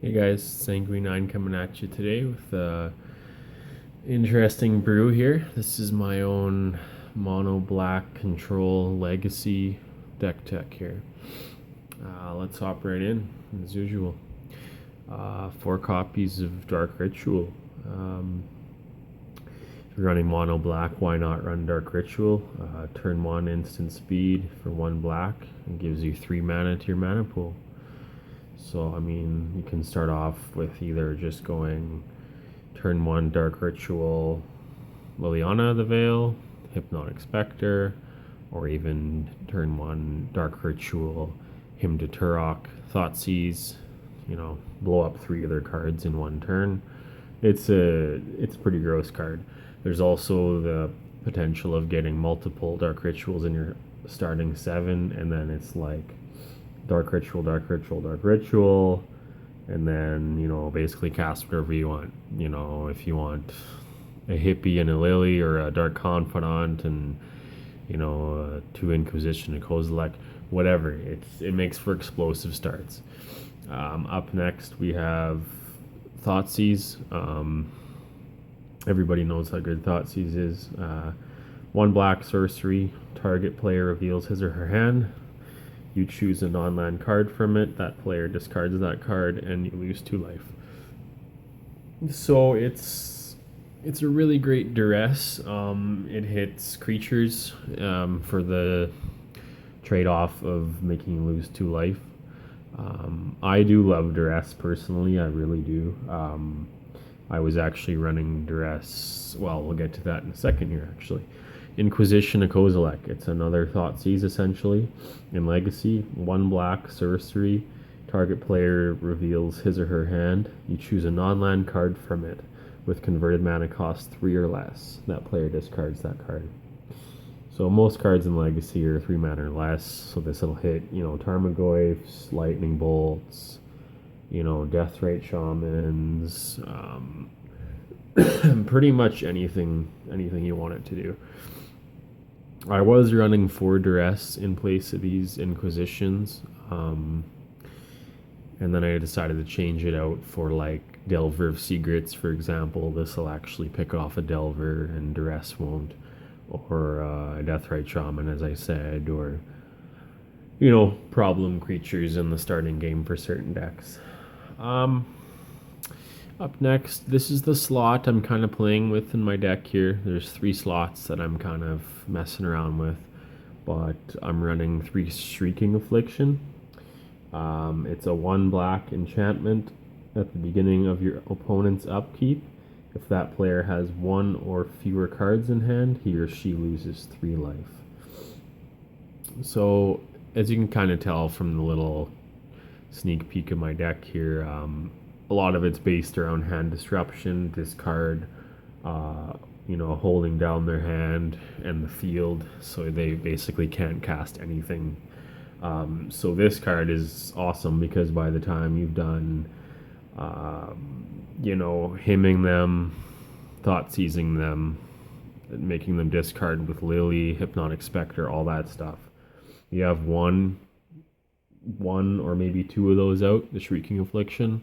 Hey guys, Sanguine9 coming at you today with interesting brew here. This is my own mono black control legacy deck tech here. Let's hop right in as usual. 4 copies of Dark Ritual. If you're running mono black, why not run Dark Ritual? Turn 1 instant speed for 1 black and gives you 3 mana to your mana pool. So, I mean, you can start off with either just going turn 1 Dark Ritual, Liliana of the Veil, Hypnotic Spectre, or even turn 1 Dark Ritual, Hymn to Turok, Thoughtseize, blow up 3 other cards in 1 turn. It's a pretty gross card. There's also the potential of getting multiple Dark Rituals in your starting 7, and then it's like Dark Ritual, Dark Ritual, Dark Ritual, and then, basically cast whatever you want. If you want a Hippie and a Lily, or a Dark Confidant and, 2 Inquisition, a Kozilek, whatever. It makes for explosive starts. Up next, we have Thoughtseize. Everybody knows how good Thoughtseize is. 1 black sorcery, target player reveals his or her hand. You choose a non-land card from it. That player discards that card, and you lose 2 life. So it's a really great duress. It hits creatures for the trade-off of making you lose 2 life. I do love duress personally. I really do. I was actually running duress. Well, we'll get to that in a second here, actually. Inquisition, a Kozilek. It's another Thoughtseize, essentially, in Legacy. 1 black sorcery. Target player reveals his or her hand. You choose a non-land card from it with converted mana cost 3 or less. That player discards that card. So most cards in Legacy are 3 mana or less. So this will hit, Tarmogoyfs, Lightning Bolts, Deathrite Shamans, pretty much anything you want it to do. I was running 4 duress in place of these Inquisitions, and then I decided to change it out for like Delver of Secrets, for example. This will actually pick off a Delver and duress won't, or a Deathrite Shaman, as I said, or problem creatures in the starting game for certain decks. Up next, this is the slot I'm kind of playing with in my deck here. There's 3 slots that I'm kind of messing around with, but I'm running 3 Shrieking Affliction. It's a 1 black enchantment at the beginning of your opponent's upkeep. If that player has 1 or fewer cards in hand, he or she loses 3 life. So, as you can kind of tell from the little sneak peek of my deck here, a lot of it's based around hand disruption, discard, holding down their hand and the field, so they basically can't cast anything. So this card is awesome because by the time you've done, hymning them, Thoughtseizing them, making them discard with Lily, Hypnotic Spectre, all that stuff, you have one or maybe 2 of those out, the Shrieking Affliction.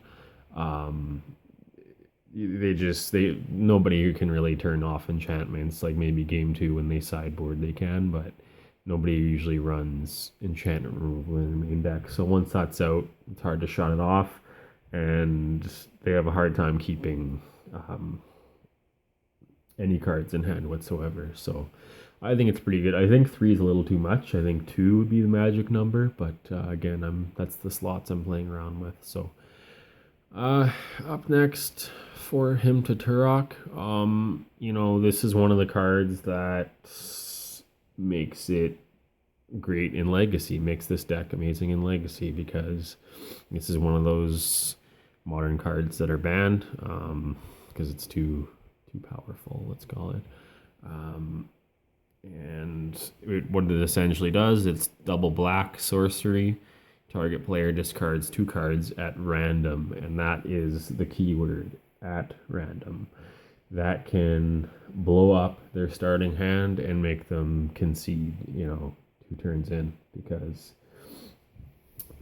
Nobody who can really turn off enchantments, like maybe game 2 when they sideboard they can, but nobody usually runs enchantment removal in the main deck. So once that's out, it's hard to shut it off, and they have a hard time keeping any cards in hand whatsoever. So I think it's pretty good. I think 3 is a little too much. I think 2 would be the magic number, but again, that's the slots I'm playing around with. So up next for Hymn to Turok, this is one of the cards that makes it great in Legacy, makes this deck amazing in Legacy, because this is one of those modern cards that are banned because it's too powerful, let's call it. What it essentially does, it's double black sorcery. Target player discards 2 cards at random, and that is the key word, at random. That can blow up their starting hand and make them concede, 2 turns in, because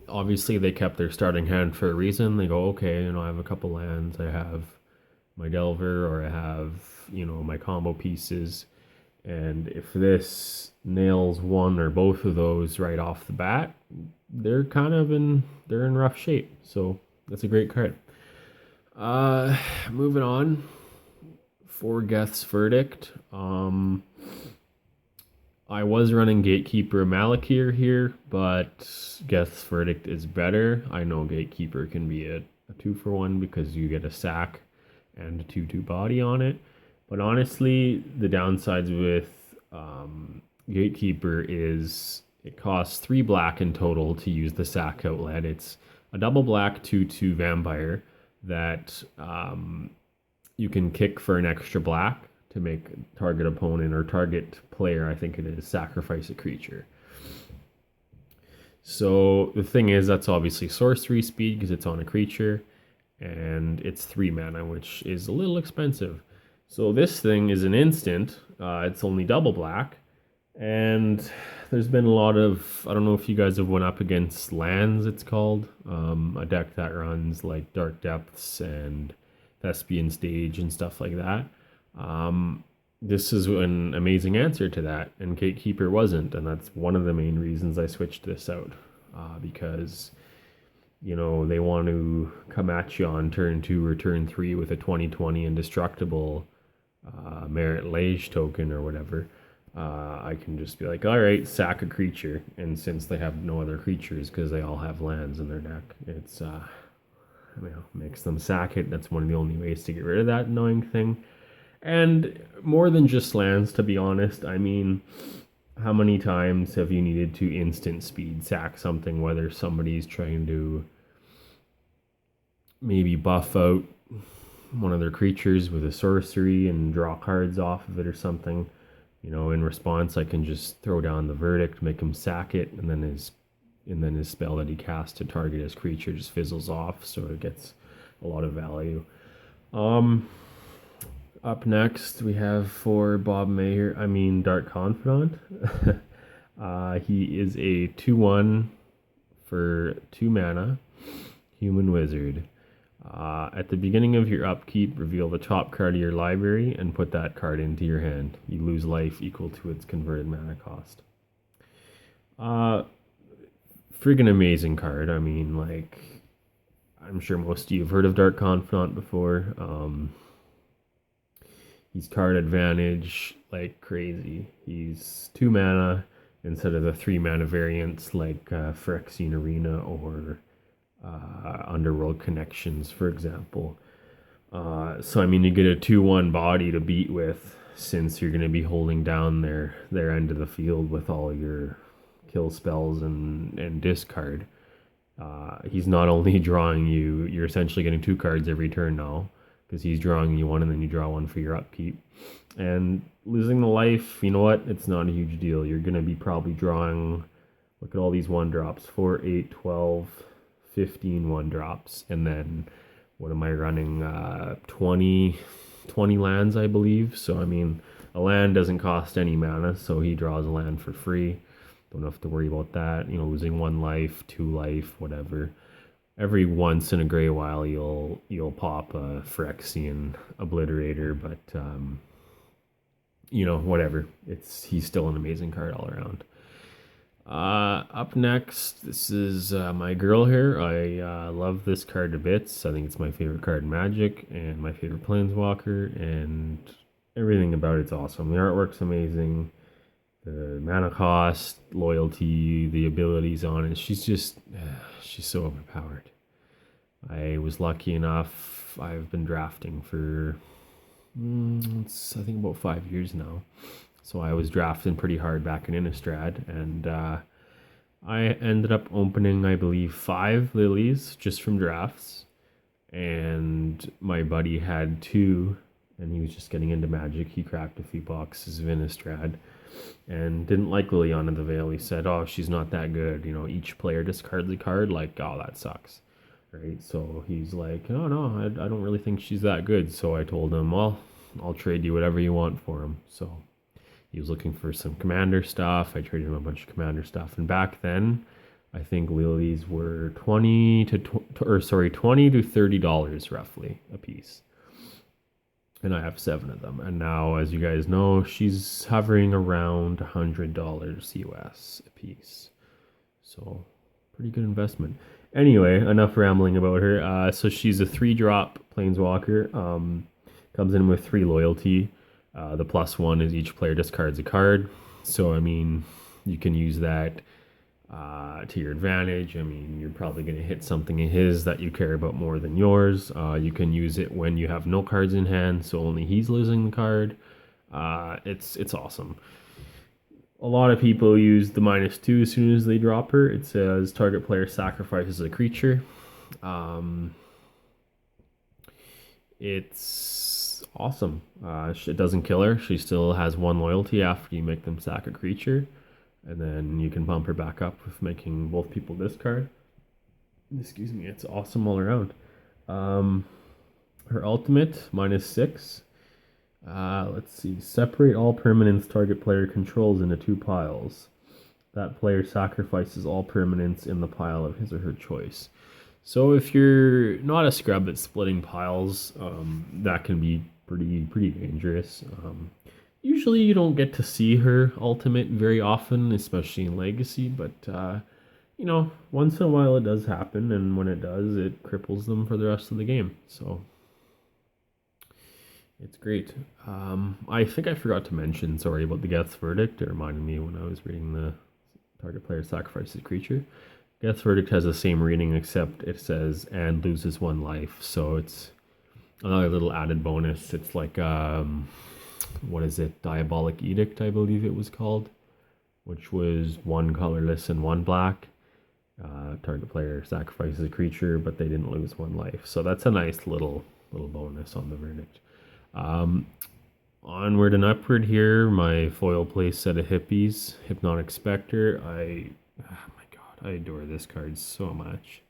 obviously they kept their starting hand for a reason. They go, okay, I have a couple lands. I have my Delver, or I have, my combo pieces. And if this nails one or both of those right off the bat, they're in rough shape. So that's a great card. Moving on for Geth's Verdict. I was running Gatekeeper Malakir here, but Geth's Verdict is better. I know Gatekeeper can be a 2-for-1 because you get a sack and a 2/2 body on it. But honestly, the downsides with Gatekeeper is it costs 3 black in total to use the sack outlet. It's a double black 2/2 vampire that you can kick for an extra black to make target opponent or target player, I think it is, sacrifice a creature. So the thing is, that's obviously sorcery speed because it's on a creature, and it's 3 mana, which is a little expensive. So this thing is an instant. It's only double black, and there's been a lot of, I don't know if you guys have went up against lands, it's called, a deck that runs like Dark Depths and Thespian Stage and stuff like that. This is an amazing answer to that, and Gatekeeper wasn't, and that's one of the main reasons I switched this out, because they want to come at you on turn 2 or turn 3 with a 20/20 indestructible Merit Lage token or whatever. I can just be like, all right, sack a creature, and since they have no other creatures because they all have lands in their deck, it's makes them sack it. That's one of the only ways to get rid of that annoying thing. And more than just lands, to be honest, I mean, how many times have you needed to instant speed sack something, whether somebody's trying to maybe buff out one of their creatures with a sorcery and draw cards off of it or something? In response, I can just throw down the Verdict, make him sack it, and then his spell that he casts to target his creature just fizzles off, so it gets a lot of value. Up next, we have for Bob Mayer, Dark Confidant. He is a 2/1 for 2 mana, human wizard. At the beginning of your upkeep, reveal the top card of your library and put that card into your hand. You lose life equal to its converted mana cost. Friggin' amazing card. I'm sure most of you have heard of Dark Confidant before. He's card advantage like crazy. He's 2 mana instead of the 3 mana variants like Phyrexian Arena or Underworld Connections, for example. So you get a 2/1 body to beat with, since you're going to be holding down their end of the field with all your kill spells and discard. He's not only drawing you, you're essentially getting 2 cards every turn now, because he's drawing you one and then you draw one for your upkeep. And losing the life, you know what? It's not a huge deal. You're going to be probably drawing, look at all these 1-drops, 4, 8, 12, 15 1-drops. And then what am I running? 20 lands, I believe. So, a land doesn't cost any mana, so he draws a land for free. Don't have to worry about that. Losing 1 life, 2 life, whatever. Every once in a great while, you'll pop a Phyrexian Obliterator, but whatever. He's still an amazing card all around. Up next, this is my girl here. I love this card to bits. I think it's my favorite card in Magic and my favorite Planeswalker, and everything about it's awesome. The artwork's amazing. The mana cost, loyalty, the abilities on it. She's so overpowered. I was lucky enough. I've been drafting for, I think about 5 years now. So I was drafting pretty hard back in Innistrad, and I ended up opening, I believe, 5 lilies just from drafts. And my buddy had 2, and he was just getting into Magic. He cracked a few boxes of Innistrad and didn't like Liliana the Veil. He said, oh, she's not that good. Each player discards a card. Like, oh, that sucks. Right? So he's like, oh, no, I don't really think she's that good. So I told him, well, I'll trade you whatever you want for him. So he was looking for some Commander stuff. I traded him a bunch of Commander stuff. And back then, I think lilies were 20 to $30 roughly a piece. And I have 7 of them. And now, as you guys know, she's hovering around $100 US a piece. So, pretty good investment. Anyway, enough rambling about her. So she's a 3-drop planeswalker. Comes in with 3 loyalty. The +1 is each player discards a card. So I mean, you can use that to your advantage. I mean, you're probably going to hit something in his that you care about more than yours. You can use it when you have no cards in hand, so only he's losing the card. It's awesome. A lot of people use the -2 as soon as they drop her. It says target player sacrifices a creature. It's awesome. It doesn't kill her. She still has 1 loyalty after you make them sack a creature. And then you can bump her back up with making both people discard. Excuse me, it's awesome all around. Her ultimate, -6. Let's see. Separate all permanents target player controls into 2 piles. That player sacrifices all permanents in the pile of his or her choice. So if you're not a scrub at splitting piles, that can be pretty dangerous. Usually you don't get to see her ultimate very often, especially in Legacy, but once in a while it does happen, and when it does, it cripples them for the rest of the game. So it's great. I think I forgot to mention, sorry, about the Geth's Verdict. It reminded me when I was reading the target player sacrifices creature. Geth's Verdict has the same reading, except it says and loses 1 life. So it's another little added bonus. It's like what is it? Diabolic Edict, I believe it was called, which was 1 colorless and 1 black. Target player sacrifices a creature, but they didn't lose 1 life. So that's a nice little bonus on the verdict. Onward and upward here, my foil play set of hippies, Hypnotic Spectre. Oh my god, I adore this card so much.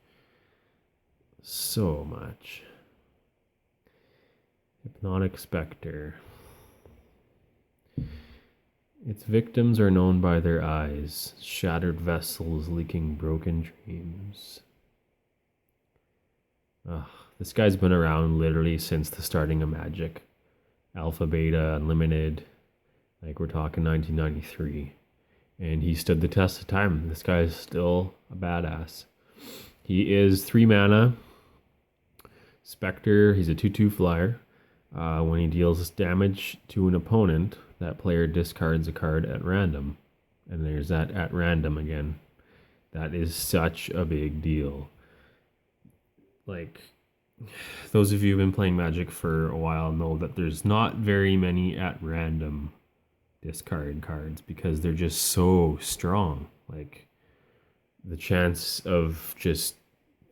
So much. Hypnotic Spectre. Its victims are known by their eyes, shattered vessels leaking broken dreams. This guy's been around literally since the starting of Magic. Alpha, Beta, Unlimited, like we're talking 1993. And he stood the test of time. This guy is still a badass. He is 3 mana. Spectre, he's a 2/2 flyer. When he deals damage to an opponent, that player discards a card at random. And there's that at random again. That is such a big deal. Like, those of you who've been playing Magic for a while know that there's not very many at random discard cards because they're just so strong. Like, the chance of just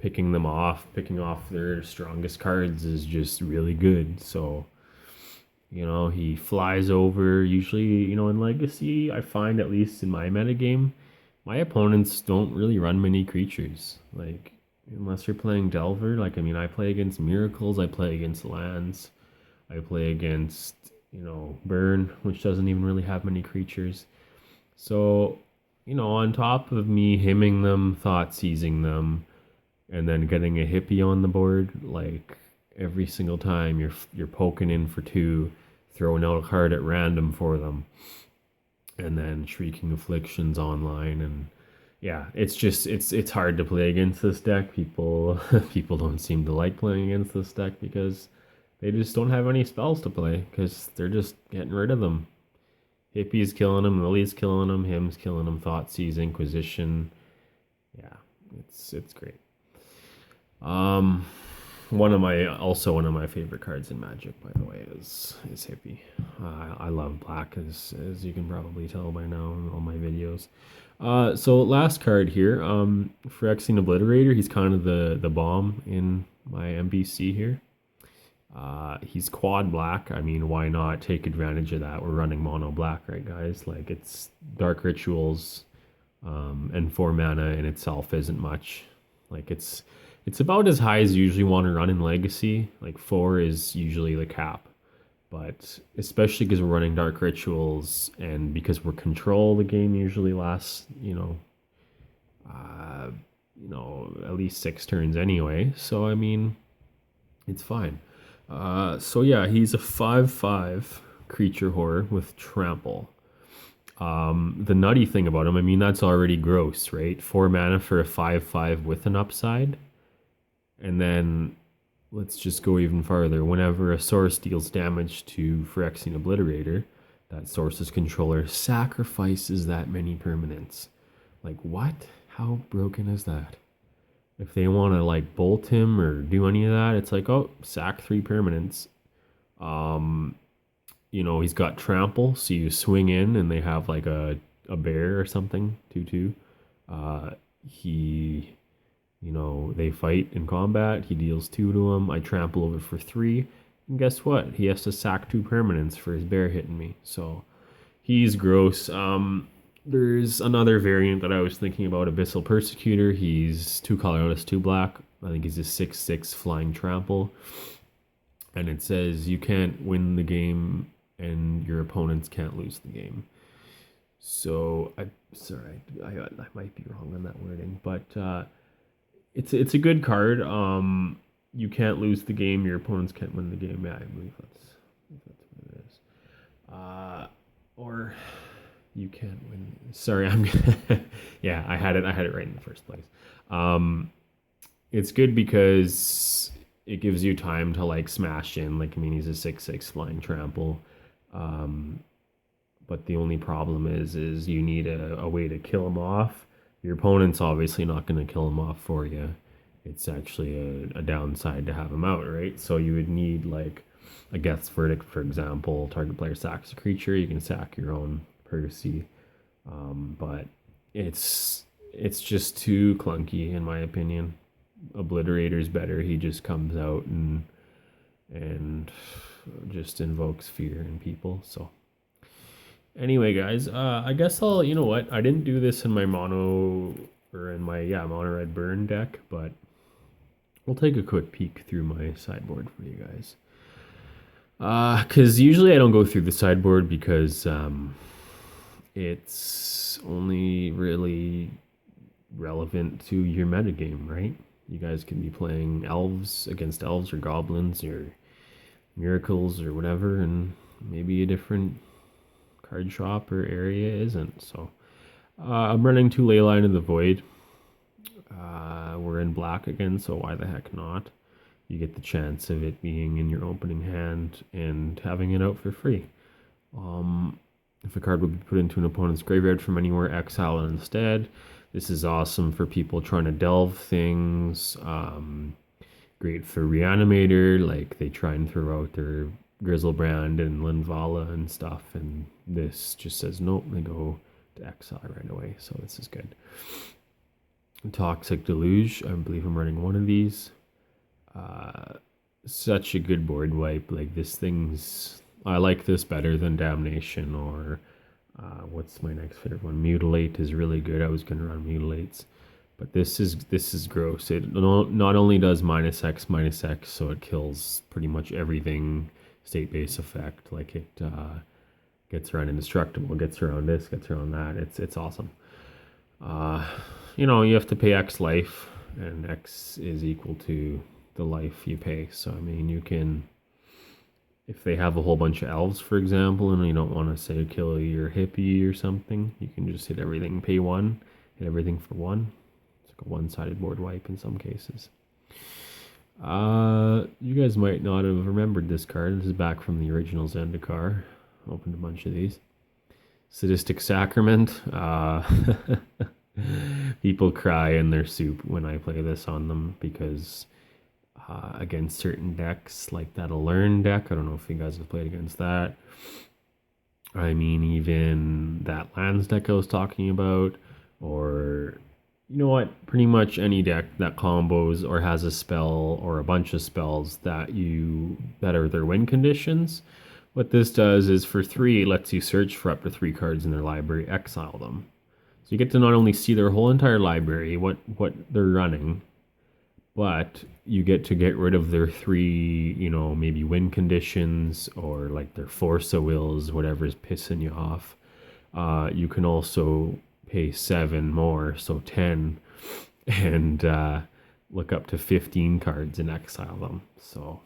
picking off their strongest cards is just really good. So, he flies over. Usually, in Legacy, I find, at least in my metagame, my opponents don't really run many creatures. Like, unless you're playing Delver. Like, I play against Miracles, I play against Lands, I play against, Burn, which doesn't even really have many creatures. So, on top of me hymning them, thought seizing them, and then getting a hippie on the board, like, every single time you're poking in for 2, throwing out a card at random for them, and then Shrieking Afflictions online, and yeah, it's hard to play against this deck. People don't seem to like playing against this deck because they just don't have any spells to play because they're just getting rid of them. Hippie's killing them, Lily's killing them, Hymn's killing them, Thoughtseize, Inquisition. Yeah, it's great. One of my favorite cards in Magic, by the way, is Hippie. I love black, as you can probably tell by now in all my videos. So last card here, Phyrexian Obliterator. He's kind of the bomb in my MBC here. He's quad black. Why not take advantage of that? We're running mono black, right, guys? Like, it's Dark Rituals, and 4 mana in itself isn't much. Like, it's about as high as you usually want to run in Legacy. Like, 4 is usually the cap. But especially because we're running Dark Rituals and because we're control, the game usually lasts, uh, at least 6 turns anyway. So I mean, it's fine. So yeah, he's a 5/5 creature horror with trample. The nutty thing about him, I mean, that's already gross, right? 4 mana for a 5/5 with an upside. And then let's just go even farther. Whenever a source deals damage to Phyrexian Obliterator, that source's controller sacrifices that many permanents. Like, what? How broken is that? If they want to like bolt him or do any of that, it's like, oh, sack 3 permanents. He's got trample, so you swing in and they have like a bear or something, 2/2. He they fight in combat. He deals 2 to him. I trample over for 3. And guess what? He has to sack 2 permanents for his bear hitting me. So he's gross. There's another variant that I was thinking about, Abyssal Persecutor. He's 2 colorless, 2 black. I think he's a 6/6 flying trample. And it says you can't win the game and your opponents can't lose the game. So I might be wrong on that wording, but it's a good card. You can't lose the game, your opponents can't win the game. Yeah, I believe that's what it is. Or you can't win. Sorry, I'm yeah, I had it right in the first place. It's good because it gives you time to like smash in. Like, I mean, he's a 6/6 flying trample. But the only problem is you need a way to kill him off. Your opponent's obviously not going to kill him off for you. It's actually a downside to have him out, right? So you would need like a Geth's Verdict, for example. Target player sacks a creature. You can sack your own Percy. But it's just too clunky in my opinion. Obliterator's better. He just comes out and just invokes fear in people. So anyway, guys, I guess you know what? I didn't do this in my mono red burn deck, but we'll take a quick peek through my sideboard for you guys. Because usually I don't go through the sideboard because it's only really relevant to your metagame, right? You guys can be playing elves against elves or goblins or miracles or whatever, and maybe a different card shop or area isn't. So I'm running 2 Leyline of the Void. We're in black again, so why the heck not? You get the chance of it being in your opening hand and having it out for free. If a card would be put into an opponent's graveyard from anywhere, exile it instead. This is awesome for people trying to delve things. Great for Reanimator, like they try and throw out their Grizzlebrand and Linvala and stuff, and this just says nope, they go to exile right away, so this is good. Toxic Deluge, I believe I'm running one of these. Such a good board wipe. Like, this thing's, I like this better than Damnation or what's my next favorite one? Mutilate is really good. I was gonna run Mutilates, but this is gross. It not only does -X, so it kills pretty much everything state-based effect. Like, it gets around indestructible, gets around this, gets around that. It's awesome. You have to pay X life, and X is equal to the life you pay. So I mean, you can, if they have a whole bunch of elves, for example, and you don't want to say kill your hippie or something, you can just hit everything, pay 1, hit everything for 1. It's like a one-sided board wipe in some cases. You guys might not have remembered this card. This is back from the original Zendikar. Opened a bunch of these. Sadistic Sacrament. People cry in their soup when I play this on them because against certain decks, like that Alern deck, I don't know if you guys have played against that. I mean, even that lands deck I was talking about, or you know what, pretty much any deck that combos or has a spell or a bunch of spells that are their win conditions. What this does is for 3, it lets you search for up to 3 cards in their library, exile them. So you get to not only see their whole entire library, what they're running, but you get to get rid of their 3, maybe win conditions or like their Force of Wills, whatever's pissing you off. You can also pay 7 more, so 10, and look up to 15 cards and exile them. So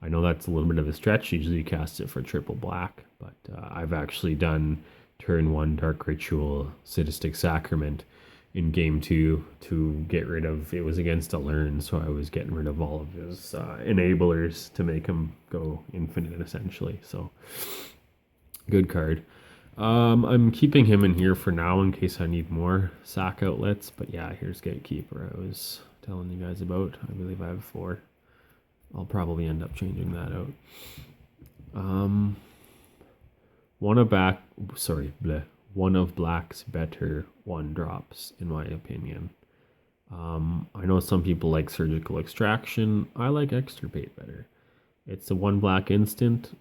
I know that's a little bit of a stretch. Usually you cast it for triple black, but I've actually done turn 1 Dark Ritual Sadistic Sacrament in game 2 to get rid of, it was against a learn, so I was getting rid of all of his enablers to make him go infinite essentially. So good card. I'm keeping him in here for now in case I need more sack outlets, but yeah, here's Gatekeeper I was telling you guys about. I believe I have 4. I'll probably end up changing that out. One of black's better 1-drops in my opinion. I know some people like Surgical Extraction. I like Extirpate better. It's a 1 black instant.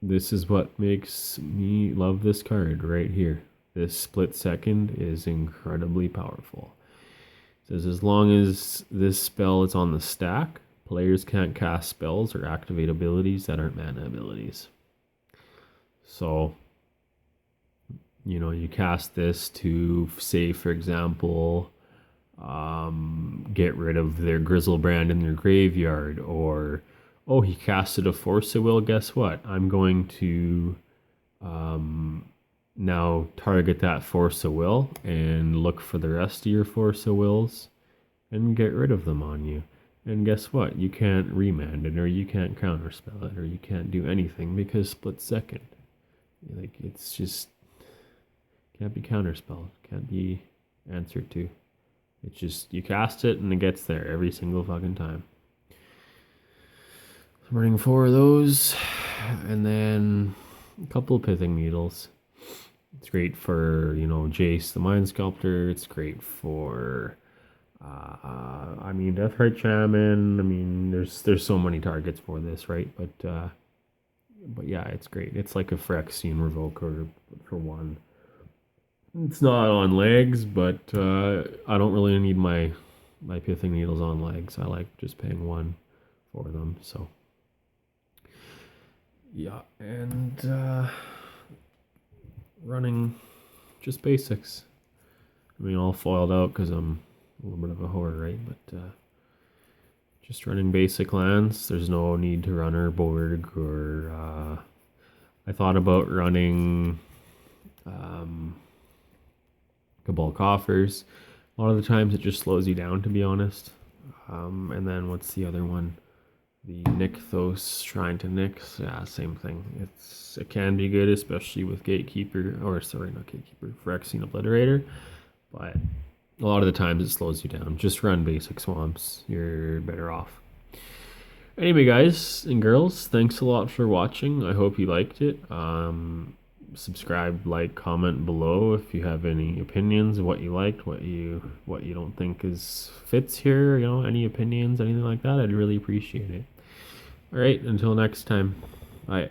This is what makes me love this card right here. This split second is incredibly powerful. It says as long as this spell is on the stack, players can't cast spells or activate abilities that aren't mana abilities. So, you cast this to, say, for example, get rid of their Grizzlebrand in their graveyard, or, oh, he casted a Force of Will, guess what? I'm going to now target that Force of Will and look for the rest of your Force of Wills and get rid of them on you. And guess what? You can't remand it, or you can't counterspell it, or you can't do anything because split second. Like, it's just can't be counterspelled, can't be answered to. It's just you cast it and it gets there every single fucking time. I'm running 4 of those, and then a couple of Pithing Needles. It's great for Jace the Mind Sculptor. It's great for Deathrite Shaman. There's so many targets for this, right? But yeah, it's great. It's like a Phyrexian Revoker for 1. It's not on legs, but I don't really need my Pithing Needles on legs. I like just paying 1 for them. So yeah, and running just basics. All foiled out because I'm a little bit of a whore, right? But just running basic lands. There's no need to run Urborg, or I thought about running Cabal Coffers. A lot of the times it just slows you down, to be honest. And then what's the other one? The Nykthos Shrine to Nyx. Yeah, same thing. It can be good, especially with Gatekeeper, or sorry, not Gatekeeper, Phyrexian Obliterator. But a lot of the times it slows you down. Just run basic swamps. You're better off. Anyway, guys and girls, thanks a lot for watching. I hope you liked it. Subscribe, like, comment below if you have any opinions of what you liked, what you don't think fits here. Any opinions, anything like that. I'd really appreciate it. All right, until next time. Bye.